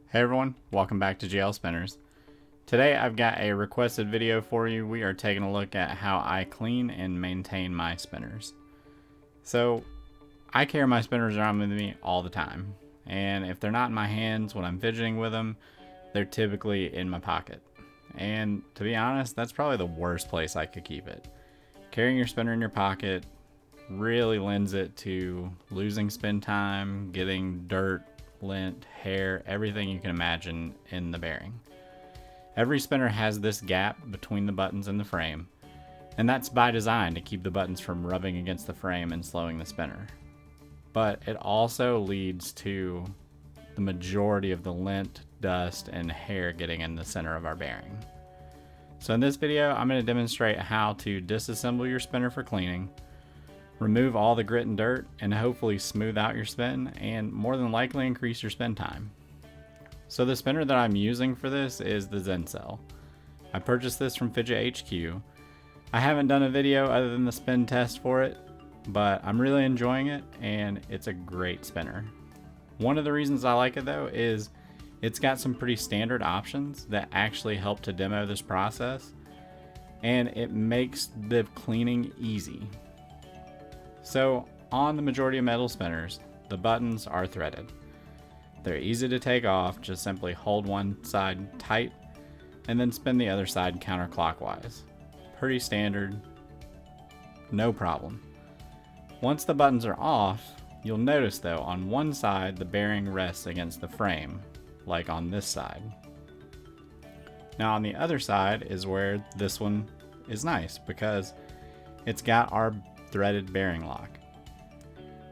Hey everyone, welcome back to GL Spinners. Today I've got a requested video for you. We are taking a look at how I clean and maintain my spinners. So I carry my spinners around with me all the time, and if they're not in my hands when I'm fidgeting with them, they're typically in my pocket. And to be honest, that's probably the worst place I could keep it. Carrying your spinner in your pocket really lends it to losing spin time, getting dirt, lint, hair, everything you can imagine in the bearing. Every spinner has this gap between the buttons and the frame, and that's by design to keep the buttons from rubbing against the frame and slowing the spinner. But it also leads to the majority of the lint, dust, and hair getting in the center of our bearing. So in this video, I'm going to demonstrate how to disassemble your spinner for cleaning, remove all the grit and dirt, and hopefully smooth out your spin, and more than likely increase your spin time. So the spinner that I'm using for this is the Zencel. I purchased this from Fidget HQ. I haven't done a video other than the spin test for it, but I'm really enjoying it, and it's a great spinner. One of the reasons I like it though is it's got some pretty standard options that actually help to demo this process, and it makes the cleaning easy. So on the majority of metal spinners, the buttons are threaded. They're easy to take off, just simply hold one side tight and then spin the other side counterclockwise. Pretty standard, no problem. Once the buttons are off, you'll notice though on one side the bearing rests against the frame, like on this side. Now on the other side is where this one is nice because it's got our threaded bearing lock.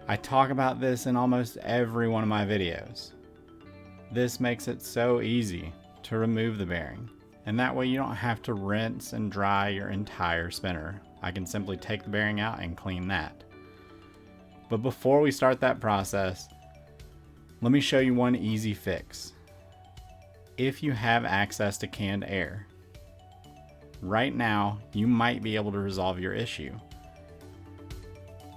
I talk about this in almost every one of my videos. This makes it so easy to remove the bearing, and that way you don't have to rinse and dry your entire spinner. I can simply take the bearing out and clean that. But before we start that process, let me show you one easy fix. If you have access to canned air, right now you might be able to resolve your issue.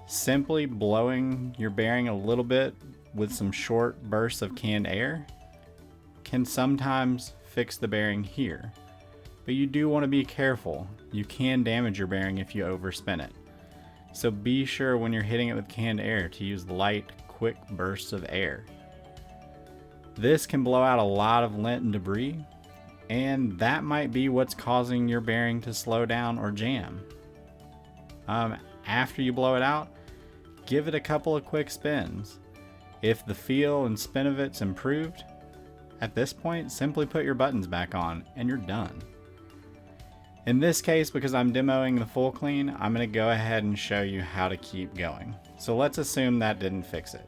Simply blowing your bearing a little bit with some short bursts of canned air can sometimes fix the bearing here. But you do want to be careful. You can damage your bearing if you overspin it. So be sure when you're hitting it with canned air to use light, quick bursts of air. This can blow out a lot of lint and debris, and that might be what's causing your bearing to slow down or jam. After you blow it out, give it a couple of quick spins. If the feel and spin of it's improved, at this point, simply put your buttons back on and you're done. In this case, because I'm demoing the full clean, I'm going to go ahead and show you how to keep going. So let's assume that didn't fix it.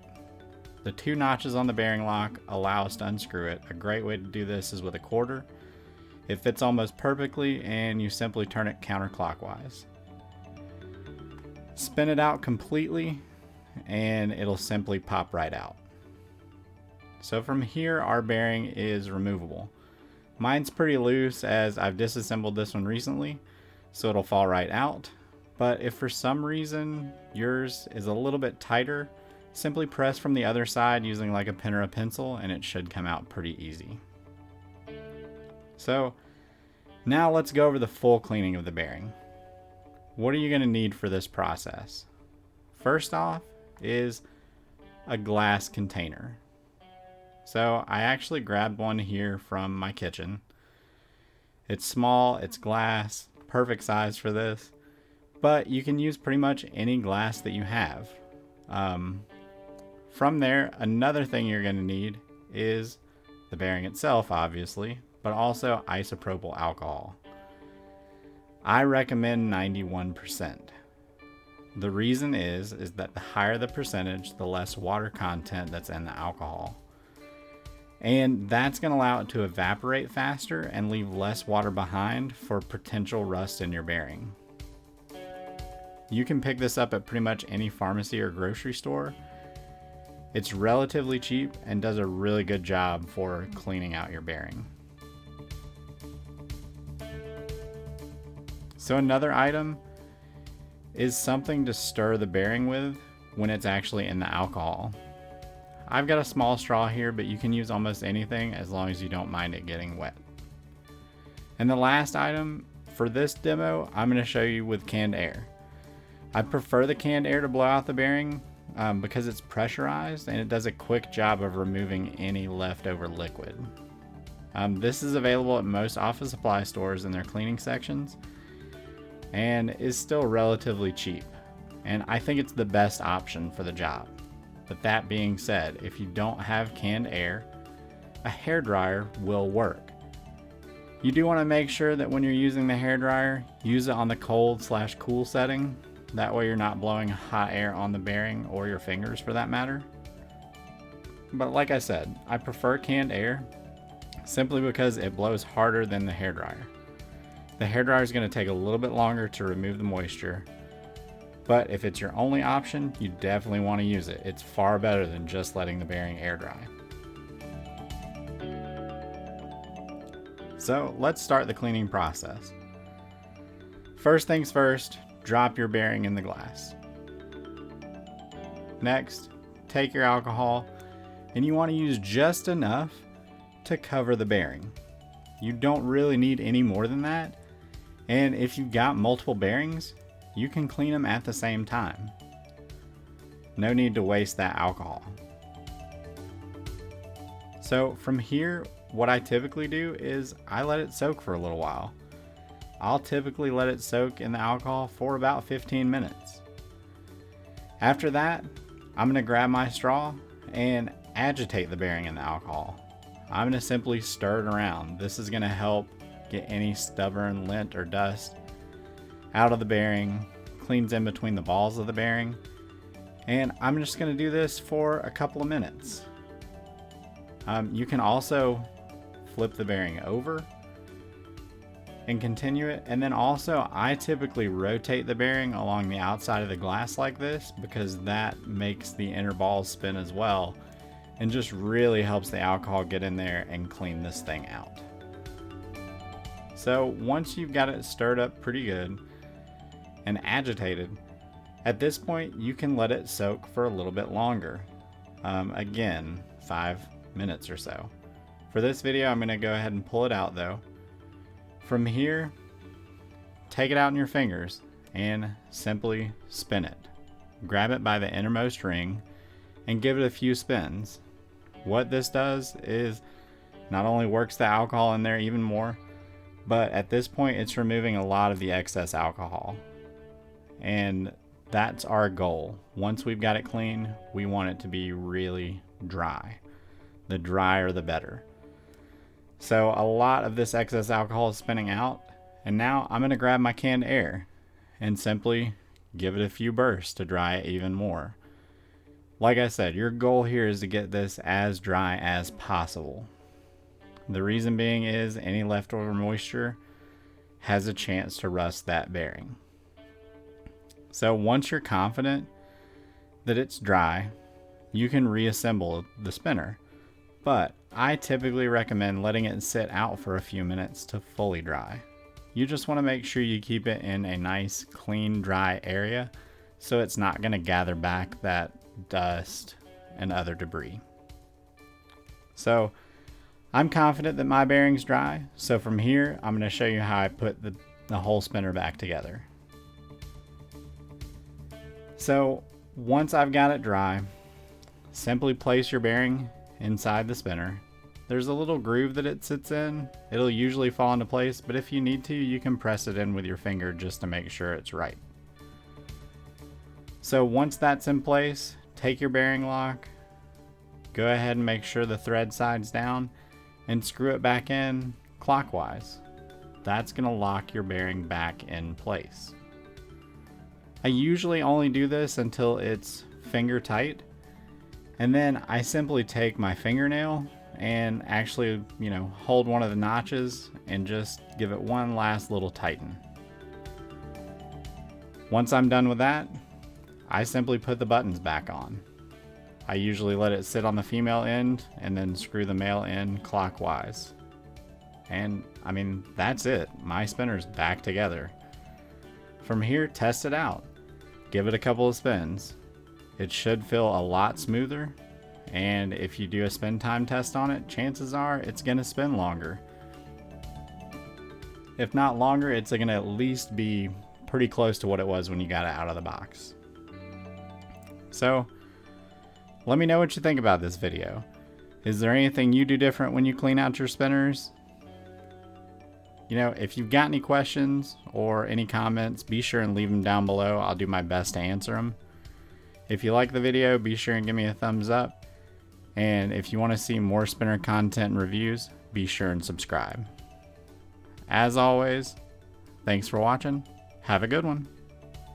The two notches on the bearing lock allow us to unscrew it. A great way to do this is with a quarter. It fits almost perfectly and you simply turn it counterclockwise. Spin it out completely and it'll simply pop right out. So from here our bearing is removable. Mine's pretty loose as I've disassembled this one recently, so it'll fall right out. But if for some reason yours is a little bit tighter, simply press from the other side using like a pen or a pencil and it should come out pretty easy. So now let's go over the full cleaning of the bearing. What are you going to need for this process? First off is a glass container. So I actually grabbed one here from my kitchen. It's small, it's glass, perfect size for this, but you can use pretty much any glass that you have. From there, another thing you're going to need is the bearing itself, obviously, but also isopropyl alcohol. I recommend 91%. The reason is that the higher the percentage, the less water content that's in the alcohol. And that's going to allow it to evaporate faster and leave less water behind for potential rust in your bearing. You can pick this up at pretty much any pharmacy or grocery store. It's relatively cheap and does a really good job for cleaning out your bearing. So another item is something to stir the bearing with when it's actually in the alcohol. I've got a small straw here, but you can use almost anything as long as you don't mind it getting wet. And the last item for this demo, I'm going to show you with canned air. I prefer the canned air to blow out the bearing because it's pressurized and it does a quick job of removing any leftover liquid. This is available at most office supply stores in their cleaning sections and is still relatively cheap. And I think it's the best option for the job. But that being said, if you don't have canned air, a hairdryer will work. You do want to make sure that when you're using the hairdryer, use it on the cold/cool setting. That way you're not blowing hot air on the bearing or your fingers for that matter. But like I said, I prefer canned air simply because it blows harder than the hairdryer. The hairdryer is going to take a little bit longer to remove the moisture, but if it's your only option, you definitely want to use it. It's far better than just letting the bearing air dry. So let's start the cleaning process. First things first, drop your bearing in the glass. Next, take your alcohol and you want to use just enough to cover the bearing. You don't really need any more than that. And if you've got multiple bearings, you can clean them at the same time. No need to waste that alcohol. So from here, what I typically do is I let it soak for a little while. I'll typically let it soak in the alcohol for about 15 minutes. After that, I'm going to grab my straw and agitate the bearing in the alcohol. I'm going to simply stir it around. This is going to help get any stubborn lint or dust out of the bearing, cleans in between the balls of the bearing, and I'm just going to do this for a couple of minutes. You can also flip the bearing over and continue it, and then also I typically rotate the bearing along the outside of the glass like this because that makes the inner balls spin as well and just really helps the alcohol get in there and clean this thing out. So once you've got it stirred up pretty good and agitated, at this point you can let it soak for a little bit longer. Again, 5 minutes or so. For this video, I'm going to go ahead and pull it out though. From here, take it out in your fingers and simply spin it. Grab it by the innermost ring and give it a few spins. What this does is not only works the alcohol in there even more, but at this point it's removing a lot of the excess alcohol. And that's our goal. Once we've got it clean, we want it to be really dry. The drier the better. So a lot of this excess alcohol is spinning out, and now I'm going to grab my canned air and simply give it a few bursts to dry it even more. Like I said, your goal here is to get this as dry as possible. The reason being is any leftover moisture has a chance to rust that bearing. So once you're confident that it's dry, you can reassemble the spinner. But I typically recommend letting it sit out for a few minutes to fully dry. You just want to make sure you keep it in a nice, clean, dry area so it's not going to gather back that dust and other debris. So I'm confident that my bearing's dry, so from here I'm going to show you how I put the whole spinner back together. So once I've got it dry, simply place your bearing inside the spinner. There's a little groove that it sits in. It'll usually fall into place, but if you need to, you can press it in with your finger just to make sure it's right. So once that's in place, take your bearing lock, go ahead and make sure the thread side's down, and screw it back in clockwise. That's going to lock your bearing back in place. I usually only do this until it's finger tight, and then I simply take my fingernail and actually, hold one of the notches and just give it one last little tighten. Once I'm done with that, I simply put the buttons back on. I usually let it sit on the female end and then screw the male end clockwise. And that's it. My spinner's back together. From here, test it out. Give it a couple of spins. It should feel a lot smoother, And if you do a spin time test on it, chances are it's going to spin longer. If not longer, it's going to at least be pretty close to what it was when you got it out of the box. So, let me know what you think about this video. Is there anything you do different when you clean out your spinners? You know, if you've got any questions or any comments, be sure and leave them down below. I'll do my best to answer them. If you like the video, be sure and give me a thumbs up. And if you want to see more spinner content and reviews, be sure and subscribe. As always, thanks for watching. Have a good one.